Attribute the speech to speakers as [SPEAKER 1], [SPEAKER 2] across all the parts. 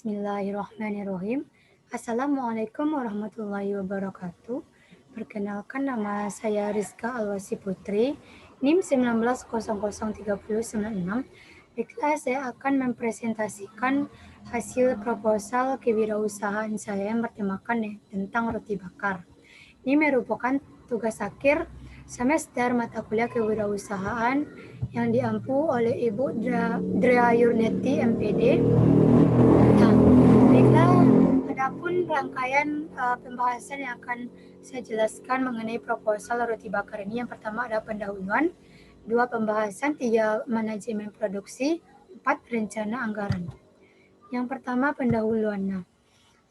[SPEAKER 1] Bismillahirrahmanirrahim. Assalamualaikum warahmatullahi wabarakatuh. Perkenalkan, nama saya Rizka Alwasi Putri, NIM 19003096. Baiklah, saya akan mempresentasikan hasil proposal kewirausahaan saya yang bertemakan tentang roti bakar. Ini merupakan tugas akhir semester mata kuliah kewirausahaan yang diampu oleh Ibu Drea Yurneti MPD. Nah, baiklah, adapun rangkaian pembahasan yang akan saya jelaskan mengenai proposal roti bakar ini. Yang pertama ada pendahuluan, 2 pembahasan, 3 manajemen produksi, 4 rencana anggaran. Yang pertama pendahuluan. Nah,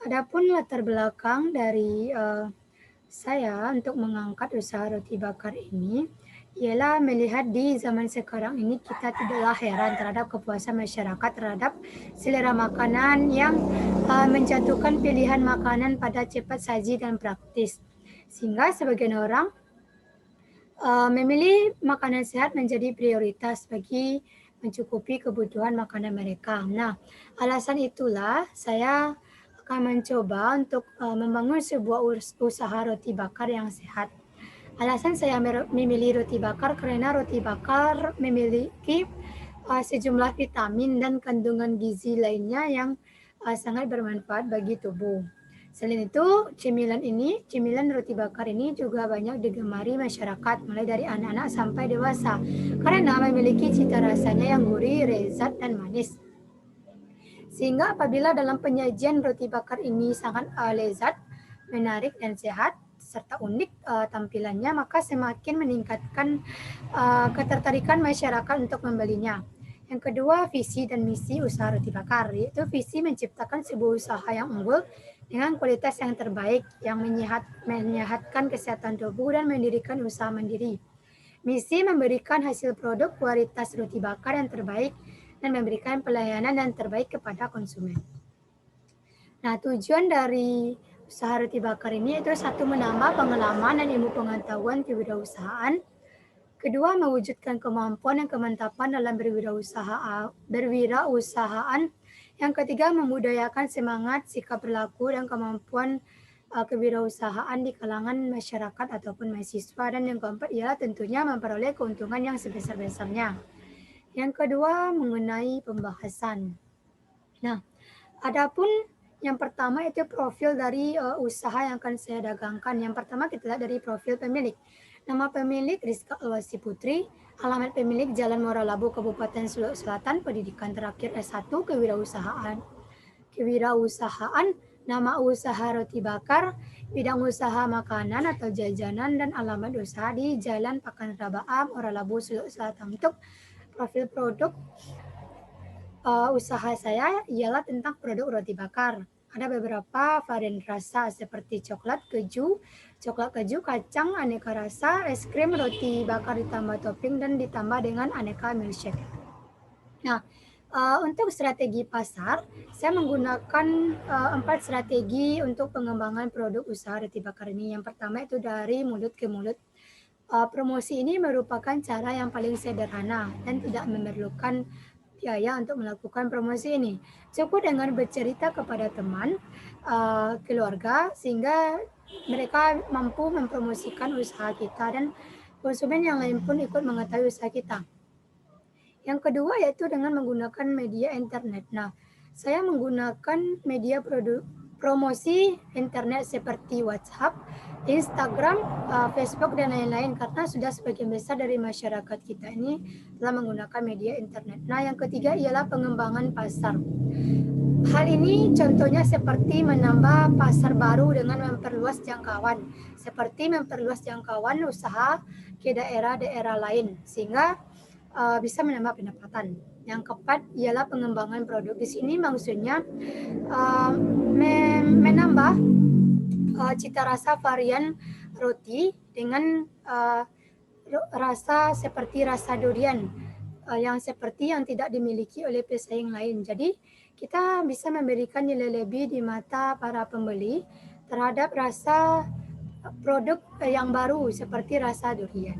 [SPEAKER 1] adapun latar belakang dari saya untuk mengangkat usaha roti bakar ini ialah melihat di zaman sekarang ini kita tidaklah heran terhadap kepuasan masyarakat terhadap selera makanan yang menjatuhkan pilihan makanan pada cepat saji dan praktis. Sehingga sebagian orang memilih makanan sehat menjadi prioritas bagi mencukupi kebutuhan makanan mereka. Nah, alasan itulah saya akan mencoba untuk membangun sebuah usaha roti bakar yang sehat. Alasan saya memilih roti bakar karena roti bakar memiliki sejumlah vitamin dan kandungan gizi lainnya yang sangat bermanfaat bagi tubuh. Selain itu, cemilan roti bakar ini juga banyak digemari masyarakat mulai dari anak-anak sampai dewasa karena memiliki cita rasanya yang gurih, lezat, dan manis. Sehingga apabila dalam penyajian roti bakar ini sangat lezat, menarik dan sehat, serta unik tampilannya, maka semakin meningkatkan ketertarikan masyarakat untuk membelinya. Yang kedua, visi dan misi usaha roti bakar, yaitu visi menciptakan sebuah usaha yang unggul dengan kualitas yang terbaik, yang menyehatkan kesehatan tubuh dan mendirikan usaha mandiri. Misi memberikan hasil produk kualitas roti bakar yang terbaik dan memberikan pelayanan yang terbaik kepada konsumen. Nah, tujuan dari usaha roti bakar ini itu satu, menambah pengalaman dan ilmu pengetahuan kewirausahaan. Kedua, mewujudkan kemampuan dan kemantapan dalam berwirausahaan. Yang ketiga, membudayakan semangat, sikap berlaku, dan kemampuan kewirausahaan di kalangan masyarakat ataupun mahasiswa. Dan yang keempat ialah tentunya memperoleh keuntungan yang sebesar-besarnya. Yang kedua, mengenai pembahasan. Nah, adapun yang pertama itu profil dari usaha yang akan saya dagangkan. Yang pertama kita lihat dari profil pemilik. Nama pemilik Rizka Alwasi Putri, alamat pemilik Jalan Moralabu, Kabupaten Solok Selatan, pendidikan terakhir S1, kewirausahaan. Nama usaha roti bakar, bidang usaha makanan atau jajanan, dan alamat usaha di Jalan Pakan Rabaam, Moralabu, Solok Selatan. Untuk profil produk usaha saya ialah tentang produk roti bakar. Ada beberapa varian rasa seperti coklat keju, kacang, aneka rasa, es krim, roti bakar ditambah topping, dan ditambah dengan aneka milkshake. Nah, untuk strategi pasar, saya menggunakan 4 strategi untuk pengembangan produk usaha roti bakar ini. Yang pertama itu dari mulut ke mulut. Promosi ini merupakan cara yang paling sederhana dan tidak memerlukan biaya untuk melakukan promosi ini. Cukup dengan bercerita kepada teman, keluarga, sehingga mereka mampu mempromosikan usaha kita dan konsumen yang lain pun ikut mengetahui usaha kita. Yang kedua yaitu dengan menggunakan media internet. Nah, saya menggunakan media promosi internet seperti WhatsApp, Instagram, Facebook, dan lain-lain karena sudah sebagian besar dari masyarakat kita ini telah menggunakan media internet. Nah, yang ketiga ialah pengembangan pasar. Hal ini contohnya seperti menambah pasar baru dengan memperluas jangkauan, seperti memperluas jangkauan usaha ke daerah-daerah lain sehingga bisa menambah pendapatan. Yang keempat ialah pengembangan produk. Di sini maksudnya menambah cita rasa varian roti dengan rasa seperti rasa durian yang tidak dimiliki oleh pesaing lain. Jadi kita bisa memberikan nilai lebih di mata para pembeli terhadap rasa produk yang baru seperti rasa durian.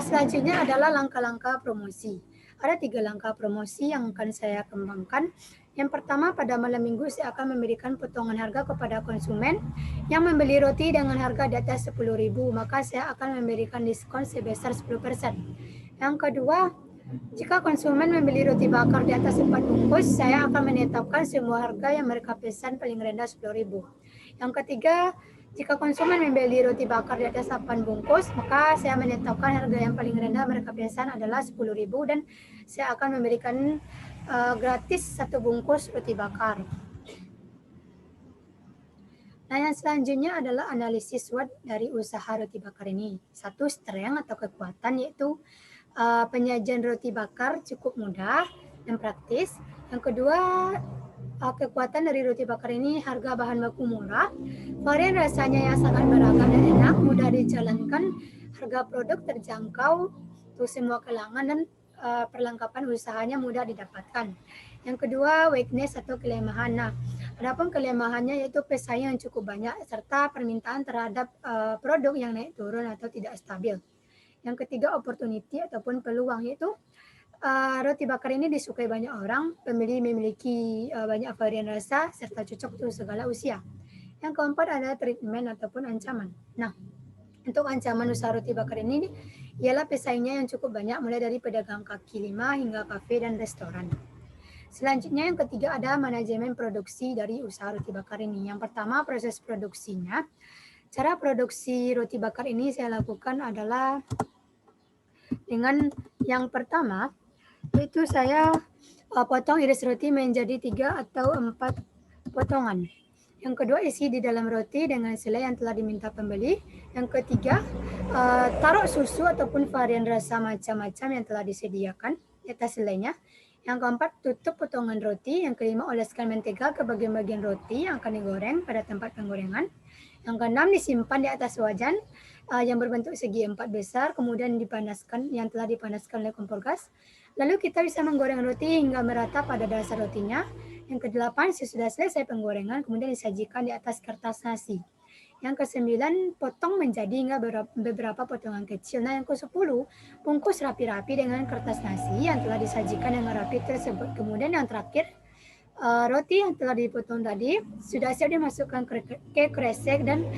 [SPEAKER 1] Selanjutnya adalah langkah-langkah promosi. ada 3 langkah promosi yang akan saya kembangkan. Yang pertama, pada malam minggu saya akan memberikan potongan harga kepada konsumen yang membeli roti dengan harga di atas 10.000, maka saya akan memberikan diskon sebesar 10%. Yang kedua, jika konsumen membeli roti bakar di atas 4 bungkus, saya akan menetapkan semua harga yang mereka pesan paling rendah 10.000. Yang ketiga, jika konsumen membeli roti bakar di atas 8 bungkus, maka saya menetapkan harga yang paling rendah mereka pesan adalah 10.000 dan saya akan memberikan gratis 1 bungkus roti bakar. Nah, yang selanjutnya adalah analisis SWOT dari usaha roti bakar ini. Satu, strength atau kekuatan, yaitu penyajian roti bakar cukup mudah dan praktis. Yang kedua, kekuatan dari roti bakar ini harga bahan baku murah, varian rasanya yang sangat beragam dan enak, mudah dijalankan, harga produk terjangkau untuk semua kalangan, dan perlengkapan usahanya mudah didapatkan. Yang kedua, weakness atau kelemahan. Nah, adapun kelemahannya yaitu pesaing yang cukup banyak serta permintaan terhadap produk yang naik turun atau tidak stabil. Yang ketiga, opportunity ataupun peluang, yaitu roti bakar ini disukai banyak orang, pembeli memiliki banyak varian rasa serta cocok untuk segala usia. Yang keempat adalah treatment ataupun ancaman. Nah, untuk ancaman usaha roti bakar ini ialah pesaingnya yang cukup banyak, mulai dari pedagang kaki lima hingga kafe dan restoran. Selanjutnya yang ketiga ada manajemen produksi dari usaha roti bakar ini. Yang pertama, proses produksinya. Cara produksi roti bakar ini saya lakukan adalah dengan yang pertama, yaitu saya potong iris roti menjadi 3 atau 4 potongan. Yang kedua, isi di dalam roti dengan selai yang telah diminta pembeli. Yang ketiga, taruh susu ataupun varian rasa macam-macam yang telah disediakan di atas selainya. Yang keempat, tutup potongan roti. Yang kelima, oleskan mentega ke bagian-bagian roti yang akan digoreng pada tempat penggorengan. Yang keenam, disimpan di atas wajan yang berbentuk segi 4 besar, kemudian dipanaskan, yang telah dipanaskan oleh kompor gas. Lalu kita bisa menggoreng roti hingga merata pada dasar rotinya. Yang kedelapan, sesudah selesai penggorengan, kemudian disajikan di atas kertas nasi. Yang kesembilan, potong menjadi hingga beberapa potongan kecil. Nah, yang kesepuluh, bungkus rapi-rapi dengan kertas nasi yang telah disajikan dengan rapi tersebut. Kemudian yang terakhir, roti yang telah dipotong tadi sudah siap dimasukkan ke kresek dan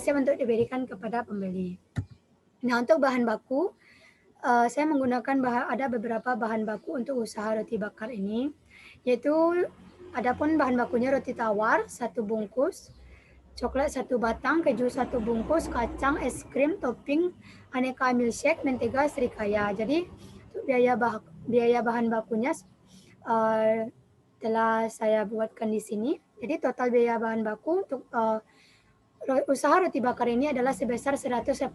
[SPEAKER 1] siap untuk diberikan kepada pembeli. Nah, untuk bahan baku, saya menggunakan ada beberapa bahan baku untuk usaha roti bakar ini, yaitu adapun bahan bakunya roti tawar 1 bungkus, coklat 1 batang, keju 1 bungkus, kacang, es krim, topping, aneka milkshake, mentega, serikaya. Jadi untuk biaya bahan bakunya telah saya buatkan di sini. Jadi total biaya bahan baku untuk usaha roti bakar ini adalah sebesar 186.000.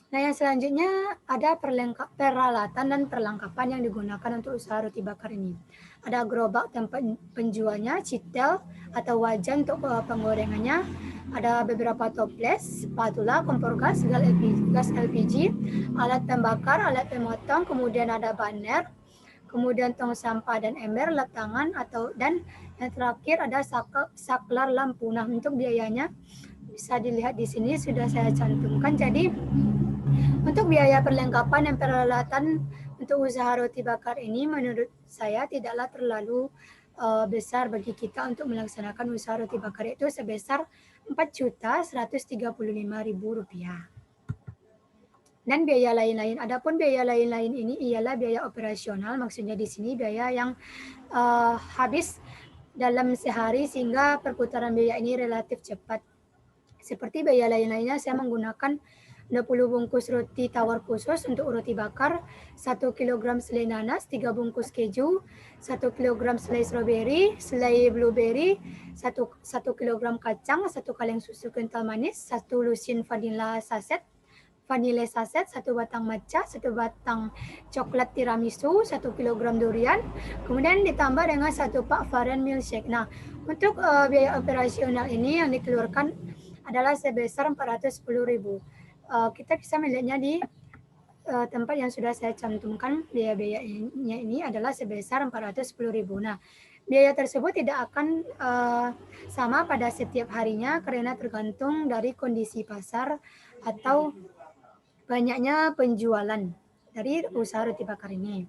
[SPEAKER 1] Nah, yang selanjutnya ada peralatan dan perlengkapan yang digunakan untuk usaha roti bakar ini. Ada gerobak tempat penjualnya, citel atau wajan untuk penggorengannya, ada beberapa toples, spatula, kompor gas, gas LPG, alat pembakar, alat pemotong, kemudian ada banner, kemudian tong sampah dan ember, lap tangan, dan yang terakhir ada saklar lampu. Nah, untuk biayanya bisa dilihat di sini sudah saya cantumkan. Jadi untuk biaya perlengkapan dan peralatan untuk usaha roti bakar ini menurut saya tidaklah terlalu besar bagi kita untuk melaksanakan usaha roti bakar, itu sebesar Rp4.135.000. Dan biaya lain-lain. Adapun biaya lain-lain ini ialah biaya operasional, maksudnya di sini biaya yang habis dalam sehari sehingga perputaran biaya ini relatif cepat. Seperti biaya lain-lainnya, saya menggunakan 20 bungkus roti tawar khusus untuk roti bakar, 1 kg selai nanas, 3 bungkus keju, 1 kg selai strawberry, selai blueberry, 1 kg kacang, 1 kaleng susu kental manis, 1 lusin vanilla saset, 1 batang matcha, 1 batang coklat tiramisu, 1 kg durian, kemudian ditambah dengan 1 pak varian milkshake. Nah, untuk biaya operasional ini yang dikeluarkan adalah sebesar 410.000. Kita bisa melihatnya di tempat yang sudah saya cantumkan. Biaya-biayanya ini adalah sebesar 410.000. Nah, biaya tersebut tidak akan sama pada setiap harinya karena tergantung dari kondisi pasar atau banyaknya penjualan. dari usaha roti bakar ini.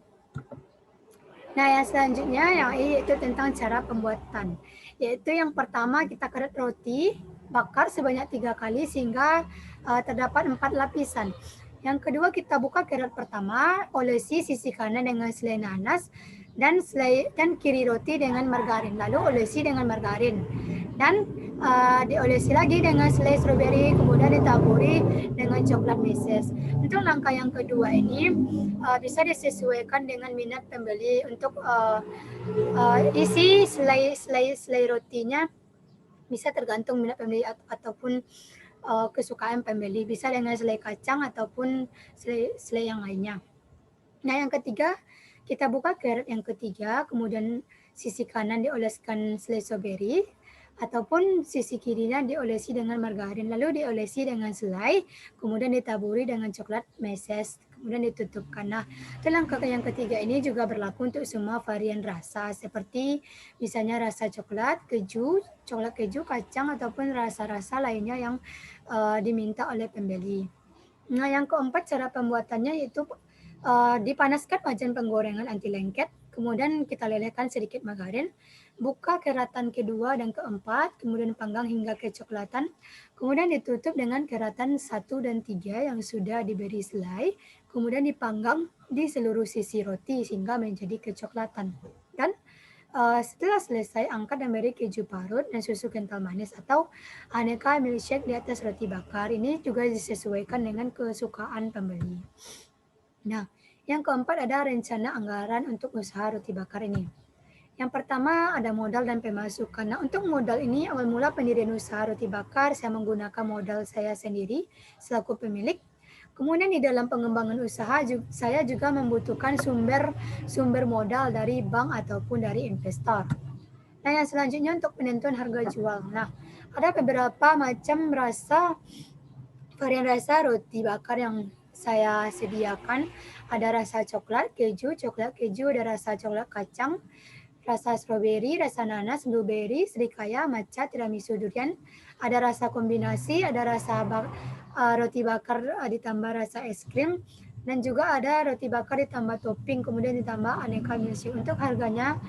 [SPEAKER 1] Nah, yang selanjutnya yaitu tentang cara pembuatan. Yaitu yang pertama kita kerut roti bakar sebanyak 3 kali sehingga terdapat 4 lapisan. Yang kedua kita buka kerut pertama, olesi sisi kanan dengan selai nanas dan kiri roti dengan margarin. Lalu olesi dengan margarin. Dan diolesi lagi dengan selai stroberi, kemudian ditaburi dengan coklat meses. Untuk langkah yang kedua ini bisa disesuaikan dengan minat pembeli untuk isi selai rotinya bisa tergantung minat pembeli ataupun kesukaan pembeli, bisa dengan selai kacang ataupun selai yang lainnya. Nah, yang ketiga kita buka carrot yang ketiga, kemudian sisi kanan dioleskan selai strawberry ataupun sisi kirinya diolesi dengan margarin, lalu diolesi dengan selai, kemudian ditaburi dengan coklat meses, kemudian ditutupkan. Nah, langkah yang ketiga ini juga berlaku untuk semua varian rasa seperti misalnya rasa coklat keju, kacang ataupun rasa-rasa lainnya yang diminta oleh pembeli. Nah, yang keempat cara pembuatannya yaitu dipanaskan wajan penggorengan anti lengket, kemudian kita lelehkan sedikit margarin, buka keratan kedua dan keempat, kemudian panggang hingga kecoklatan, kemudian ditutup dengan keratan 1 dan 3 yang sudah diberi selai, kemudian dipanggang di seluruh sisi roti sehingga menjadi kecoklatan. Dan setelah selesai, angkat dan beri keju parut dan susu kental manis atau aneka milkshake di atas roti bakar. Ini juga disesuaikan dengan kesukaan pembeli. Nah, yang keempat ada rencana anggaran untuk usaha roti bakar ini. Yang pertama ada modal dan pemasukan. Nah, untuk modal ini awal mula pendirian usaha roti bakar saya menggunakan modal saya sendiri selaku pemilik. Kemudian di dalam pengembangan usaha saya juga membutuhkan sumber modal dari bank ataupun dari investor. Nah, yang selanjutnya untuk penentuan harga jual. Nah, ada beberapa macam varian rasa roti bakar yang saya sediakan. Ada rasa coklat keju, ada rasa coklat kacang, rasa stroberi, rasa nanas, blueberry, serikaya, matcha, tiramisu, durian. Ada rasa kombinasi, ada rasa roti bakar ditambah rasa es krim, dan juga ada roti bakar ditambah topping, kemudian ditambah aneka milkshake. Untuk harganya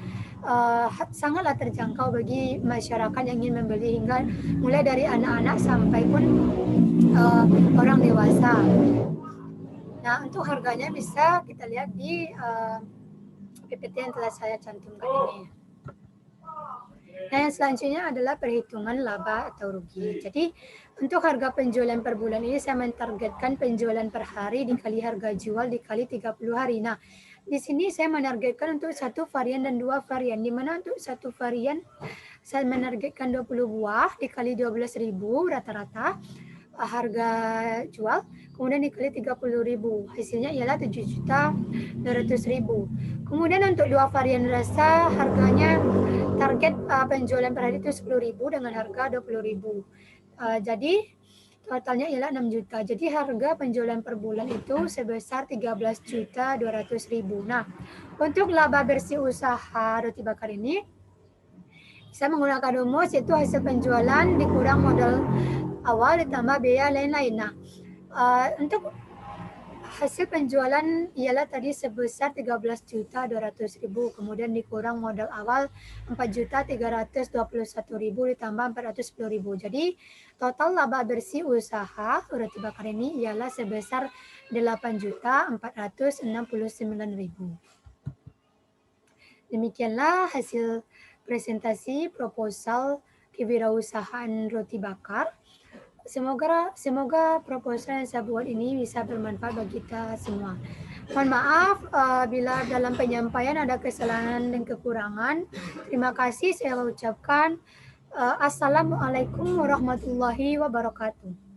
[SPEAKER 1] sangatlah terjangkau bagi masyarakat yang ingin membeli, hingga mulai dari anak-anak sampai pun orang dewasa. Nah, untuk harganya bisa kita lihat di PPT yang telah saya cantumkan ini. Nah, yang selanjutnya adalah perhitungan laba atau rugi. Jadi, untuk harga penjualan per bulan ini saya mentargetkan penjualan per hari dikali harga jual dikali 30 hari. Nah, di sini saya menargetkan untuk satu varian dan dua varian. Di mana untuk satu varian saya menargetkan 20 buah dikali 12.000 rata-rata harga jual, kemudian dikali 30.000, hasilnya ialah 7.200.000. Kemudian untuk dua varian rasa harganya target penjualan per hari itu 10.000 dengan harga 20.000. Jadi totalnya ialah 6 juta. Jadi harga penjualan per bulan itu sebesar 13.200.000. Nah, untuk laba bersih usaha roti bakar ini saya menggunakan rumus yaitu hasil penjualan dikurang modal awal ditambah biaya lain-lain. Nah, untuk hasil penjualan ialah tadi sebesar 13.200.000, kemudian dikurang modal awal 4.321.000 ditambah 410.000. Jadi total laba bersih usaha roti bakar ini ialah sebesar 8.469.000. Demikianlah hasil presentasi proposal kewirausahaan roti bakar. Semoga proposal yang saya buat ini bisa bermanfaat bagi kita semua. Mohon maaf bila dalam penyampaian ada kesalahan dan kekurangan. Terima kasih saya ucapkan. Assalamualaikum warahmatullahi wabarakatuh.